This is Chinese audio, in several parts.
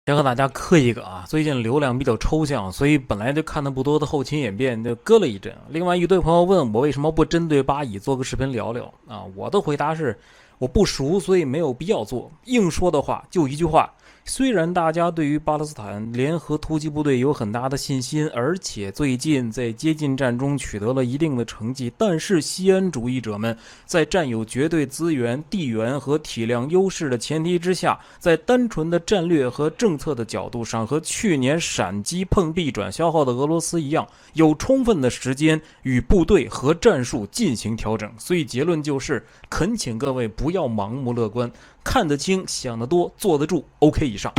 先和大家磕一个啊，最近流量比较抽象，所以本来就看的不多的后勤演变就搁了一阵。另外一堆朋友问我为什么不针对巴以做个视频聊聊啊，我的回答是我不熟，所以没有必要做。硬说的话就一句话，虽然大家对于巴勒斯坦联合突击部队有很大的信心，而且最近在接近战中取得了一定的成绩，但是西安主义者们在占有绝对资源、地缘和体量优势的前提之下，在单纯的战略和政策的角度上，和去年闪击碰壁转消耗的俄罗斯一样，有充分的时间与部队和战术进行调整。所以结论就是，恳请各位不要盲目乐观，看得清、想得多、坐得住。OK，以上。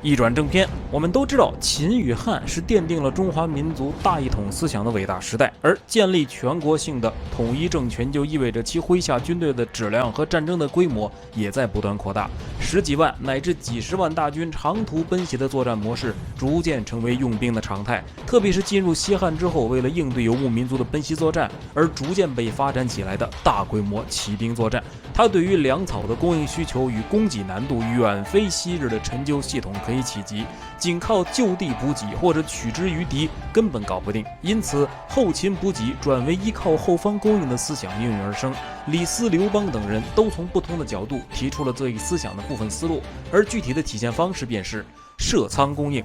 一转正片，我们都知道秦与汉是奠定了中华民族大一统思想的伟大时代，而建立全国性的统一政权就意味着其麾下军队的质量和战争的规模也在不断扩大，十几万乃至几十万大军长途奔袭的作战模式逐渐成为用兵的常态。特别是进入西汉之后，为了应对游牧民族的奔袭作战而逐渐被发展起来的大规模骑兵作战，它对于粮草的供应需求与供给难度远非昔日的陈旧系统可以企及，仅靠就地补给或者取之于敌根本搞不定。因此，后勤补给转为依靠后方供应的思想应运而生。李斯、刘邦等人都从不同的角度提出了这一思想的部分思路，而具体的体现方式便是设仓供应。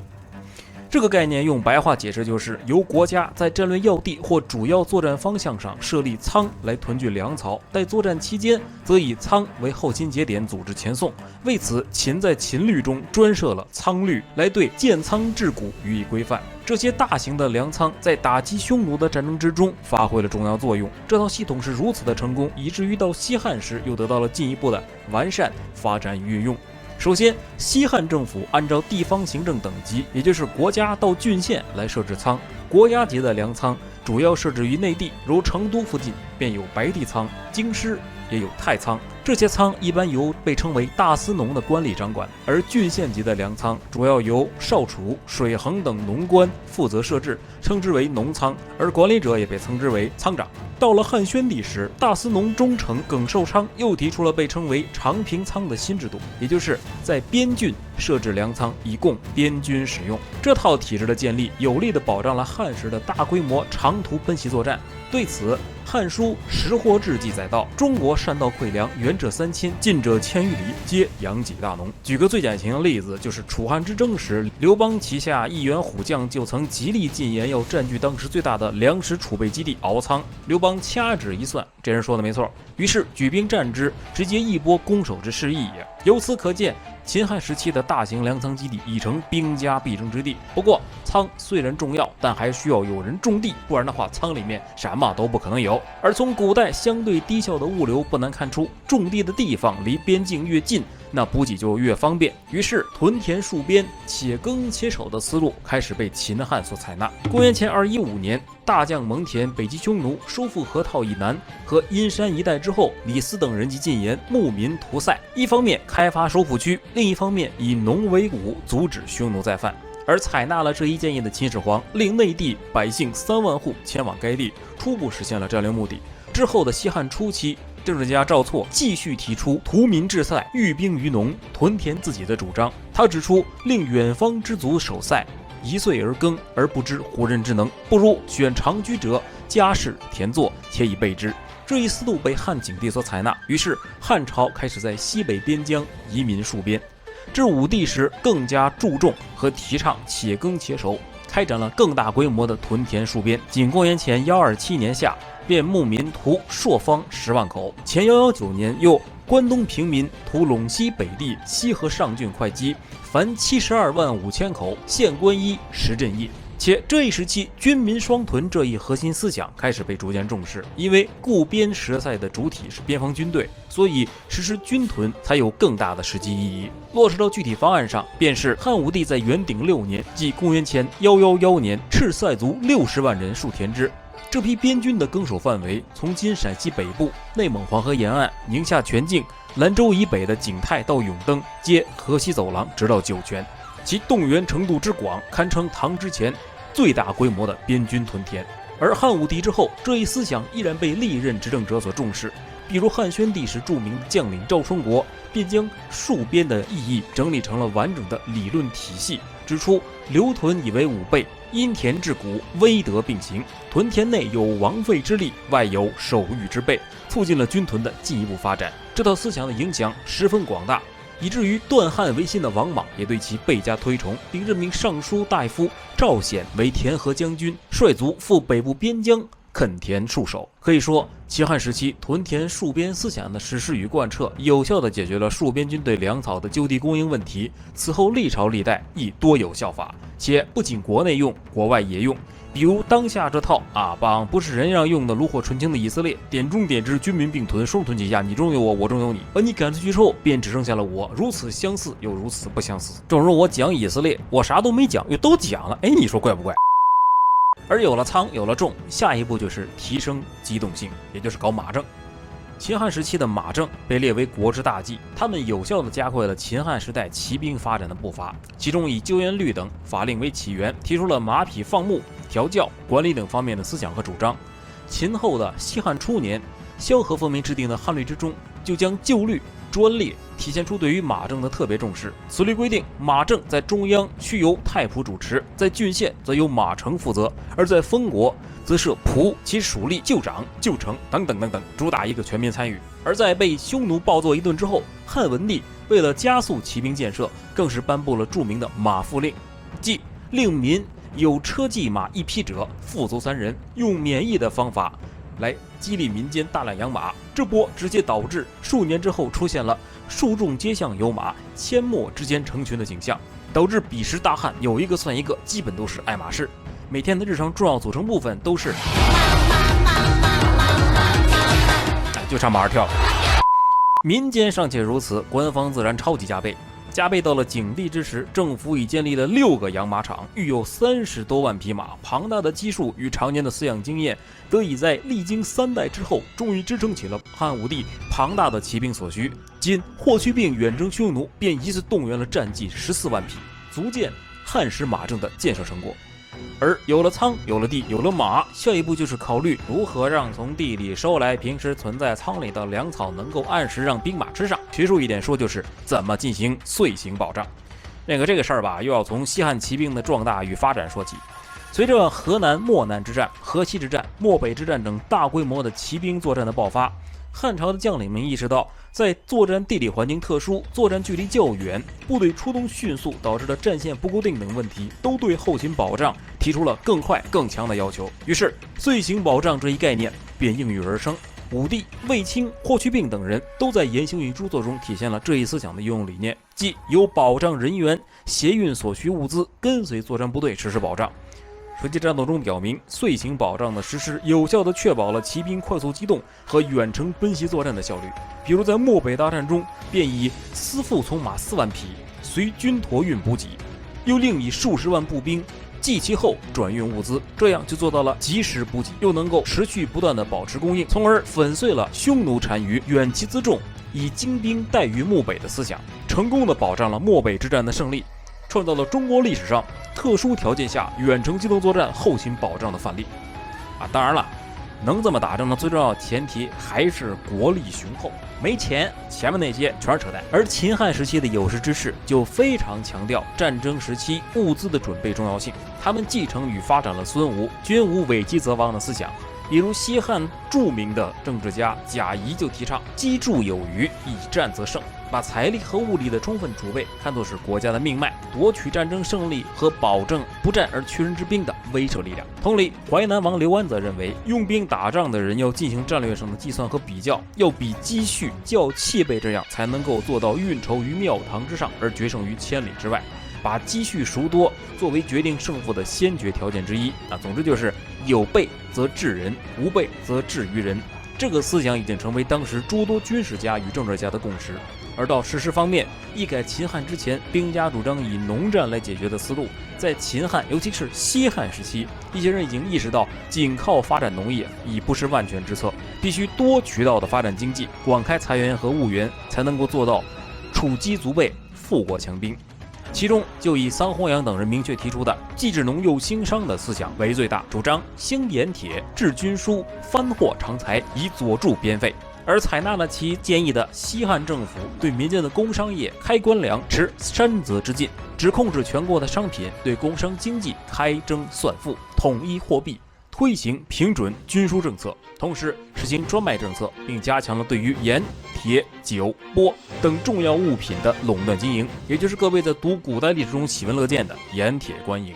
这个概念用白话解释就是由国家在战略要地或主要作战方向上设立仓来囤聚粮草，待作战期间则以仓为后勤节点组织前送。为此，秦在秦律中专设了仓律，来对建仓治谷予以规范。这些大型的粮仓在打击匈奴的战争之中发挥了重要作用。这套系统是如此的成功，以至于到西汉时又得到了进一步的完善、发展与运用。首先，西汉政府按照地方行政等级，也就是国家到郡县来设置仓。国家级的粮仓主要设置于内地，如成都附近便有白地仓，京师也有太仓。这些仓一般由被称为大司农的官吏掌管，而郡县级的粮仓主要由少储、水衡等农官负责设置，称之为农仓，而管理者也被称之为仓长。到了汉宣帝时，大司农中丞耿寿昌又提出了被称为长平仓的新制度，也就是在边郡设置粮仓，以供边军使用。这套体制的建立，有力地保障了汉时的大规模长途奔袭作战。对此，《汉书·识货志》记载道：“中国善道馈粮，远者3000，近者1000余里，皆养己大农。”举个最典型的例子，就是楚汉之争时，刘邦旗下一员虎将就曾极力进言要占据当时最大的粮食储备基地敖仓。刘邦掐指一算，这人说的没错，于是举兵战之，直接一波攻守之势异也。由此可见，秦汉时期的大型粮仓基地已成兵家必争之地。不过，仓虽然重要，但还需要有人种地，不然的话，仓里面什么都不可能有。而从古代相对低效的物流，不难看出，种地的地方离边境越近，那补给就越方便。于是，屯田戍边、且耕且守的思路开始被秦汉所采纳。公元前215年，大将蒙恬北击匈奴，收复河套以南和阴山一带之后，李斯等人即进言牧民屠塞，一方面开发收复区，另一方面以农为伍，阻止匈奴再犯。而采纳了这一建议的秦始皇，令内地百姓3万户前往该地，初步实现了战略目的。之后的西汉初期，政治家赵错继续提出屠民治塞、寓兵于农、屯田自己的主张。他指出，令远方之族守塞，一岁而耕，而不知胡人之能，不如选长居者，家事田作，且以备之。这一思路被汉景帝所采纳，于是汉朝开始在西北边疆移民戍边。至武帝时，更加注重和提倡且耕且守，开展了更大规模的屯田戍边。仅公元前127年夏，便牧民屠朔方10万口；前119年又关东平民屠陇西北地西河上郡会稽，凡72万5千口，县官一10镇役。且这一时期，军民双屯这一核心思想开始被逐渐重视，因为固边实塞的主体是边防军队，所以实施军屯才有更大的实际意义。落实到具体方案上，便是汉武帝在元鼎6年，即公元前111年，敕塞族60万人戍田之。这批边军的更守范围，从今陕西北部、内蒙黄河沿岸、宁夏全境、兰州以北的景泰到永登，接河西走廊，直到酒泉。其动员程度之广，堪称唐之前最大规模的边军屯田。而汉武帝之后，这一思想依然被历任执政者所重视，比如汉宣帝时著名的将领赵双国，便将戍边的意义整理成了完整的理论体系，指出留屯以为武备，因田治谷，威德并行，屯田内有王费之力，外有守御之备，促进了军屯的进一步发展。这套思想的影响十分广大，以至于断汉维新的王莽也对其倍加推崇，并任命尚书大夫赵显为田河将军，率族赴北部边疆垦田戍守。可以说，秦汉时期屯田戍边思想的实施与贯彻，有效地解决了戍边军对粮草的就地供应问题。此后历朝历代亦多有效法，且不仅国内用，国外也用。比如当下这套帮不是人让用的炉火纯青的以色列，点中点直，军民并屯，双屯齐下，你中有我，我中有你，把你赶出去之后，便只剩下了我，如此相似又如此不相似。正如我讲以色列，我啥都没讲，又都讲了，你说怪不怪？而有了仓，有了重，下一步就是提升机动性，也就是搞马政。秦汉时期的马政被列为国之大计，他们有效地加快了秦汉时代骑兵发展的步伐。其中以纠元律等法令为起源，提出了马匹放牧、调教、管理等方面的思想和主张。秦后的西汉初年，萧何奉命制定的汉律之中，就将旧律专列，体现出对于马政的特别重视。此律规定，马政在中央须由太仆主持，在郡县则由马丞负责，而在封国则设仆，其属吏、旧长、旧丞等等等等，主打一个全民参与。而在被匈奴暴揍一顿之后，汉文帝为了加速骑兵建设，更是颁布了著名的马赋令，即令民有车骑马一匹者，富足3人，用免役的方法来激励民间大量养马。这波直接导致数年之后出现了数众街巷有马，阡陌之间成群的景象，导致彼时大汉有一个算一个，基本都是爱马仕。每天的日常重要组成部分都是就差马儿跳了。民间尚且如此，官方自然超级加倍。加倍到了景帝之时，政府已建立了6个养马场，育有30多万匹马，庞大的基数与常年的饲养经验，得以在历经3代之后，终于支撑起了汉武帝庞大的骑兵所需。仅霍去病远征匈奴，便一次动员了战骑14万匹，足见汉时马政的建设成果。而有了仓，有了地，有了马，下一步就是考虑如何让从地里收来平时存在仓里的粮草能够按时让兵马吃上。学术一点说，就是怎么进行岁行保障。这个事儿吧，又要从西汉骑兵的壮大与发展说起。随着河南漠南之战、河西之战、漠北之战等大规模的骑兵作战的爆发，汉朝的将领们意识到，在作战地理环境特殊、作战距离较远、部队出动迅速导致的战线不固定等问题，都对后勤保障提出了更快更强的要求。于是岁行保障这一概念便应运而生。武帝、卫青、霍去病等人都在言行与著作中体现了这一思想的应用理念，即有保障人员携运所需物资，跟随作战部队实施保障。实际战斗中表明，岁行保障的实施有效地确保了骑兵快速机动和远程奔袭作战的效率。比如在漠北大战中，便以私附从马4万匹随军驮运补给，又另以数十万步兵继其后转运物资，这样就做到了及时补给，又能够持续不断地保持供应，从而粉碎了匈奴单于远其辎重，以精兵待于漠北的思想，成功地保障了漠北之战的胜利，创造了中国历史上特殊条件下远程机动作战后勤保障的范例。当然了，能这么打仗的最重要前提还是国力雄厚，没钱，前面那些全是扯淡。而秦汉时期的有识之士就非常强调战争时期物资的准备重要性，他们继承与发展了孙吴“军无伪积则亡”的思想。比如西汉著名的政治家贾谊就提倡积助有余，以战则胜，把财力和物力的充分储备看作是国家的命脉，夺取战争胜利和保证不战而屈人之兵的威慑力量。同理，淮南王刘安则认为，用兵打仗的人要进行战略上的计算和比较，要比积蓄、较器备，这样才能够做到运筹于庙堂之上，而决胜于千里之外。把积蓄孰多作为决定胜负的先决条件之一。总之就是有备则治人，无备则治于人。这个思想已经成为当时诸多军事家与政治家的共识。而到实施方面，一改秦汉之前兵家主张以农战来解决的思路，在秦汉尤其是西汉时期，一些人已经意识到，仅靠发展农业已不是万全之策，必须多渠道的发展经济，广开财源和物源，才能够做到储积足备，富国强兵。其中就以桑弘羊等人明确提出的既治农又兴商的思想为最大，主张兴盐铁、治军书、藩货常财，以佐助边费。而采纳了其建议的西汉政府对民间的工商业开官粮，持山泽之禁，只控制全国的商品，对工商经济开征算赋，统一货币，推行平准均输政策，同时实行专卖政策，并加强了对于盐、铁、酒、钵等重要物品的垄断经营，也就是各位在读古代历史中喜闻乐见的盐铁官营。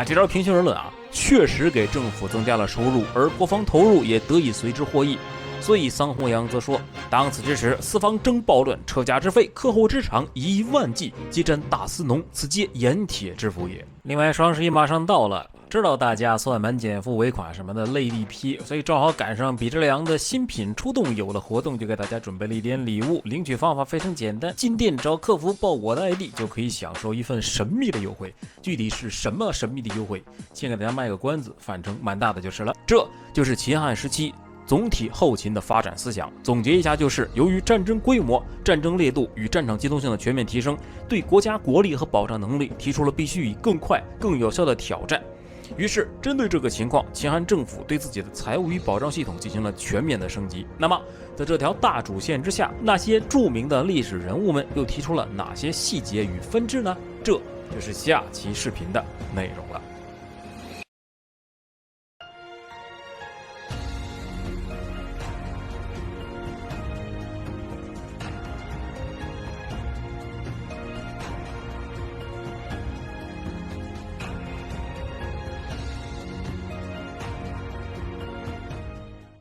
这招平心而论确实给政府增加了收入，而国防投入也得以随之获益。所以桑弘羊则说：“当此之时，四方争暴乱，车甲之费，客户之长1万计，积占大司农，此皆盐铁之福也。”另外，双11马上到了，知道大家算满减负尾款什么的累一批，所以正好赶上比之良的新品出动有了活动，就给大家准备了一点礼物。领取方法非常简单，进店找客服报我的 ID 就可以享受一份神秘的优惠。具体是什么神秘的优惠，先给大家卖个关子，反正蛮大的就是了。这就是秦汉时期总体后勤的发展思想。总结一下就是，由于战争规模、战争烈度与战场机动性的全面提升，对国家国力和保障能力提出了必须以更快、更有效的挑战。于是，针对这个情况，秦汉政府对自己的财务与保障系统进行了全面的升级。那么，在这条大主线之下，那些著名的历史人物们又提出了哪些细节与分支呢？这就是下期视频的内容了。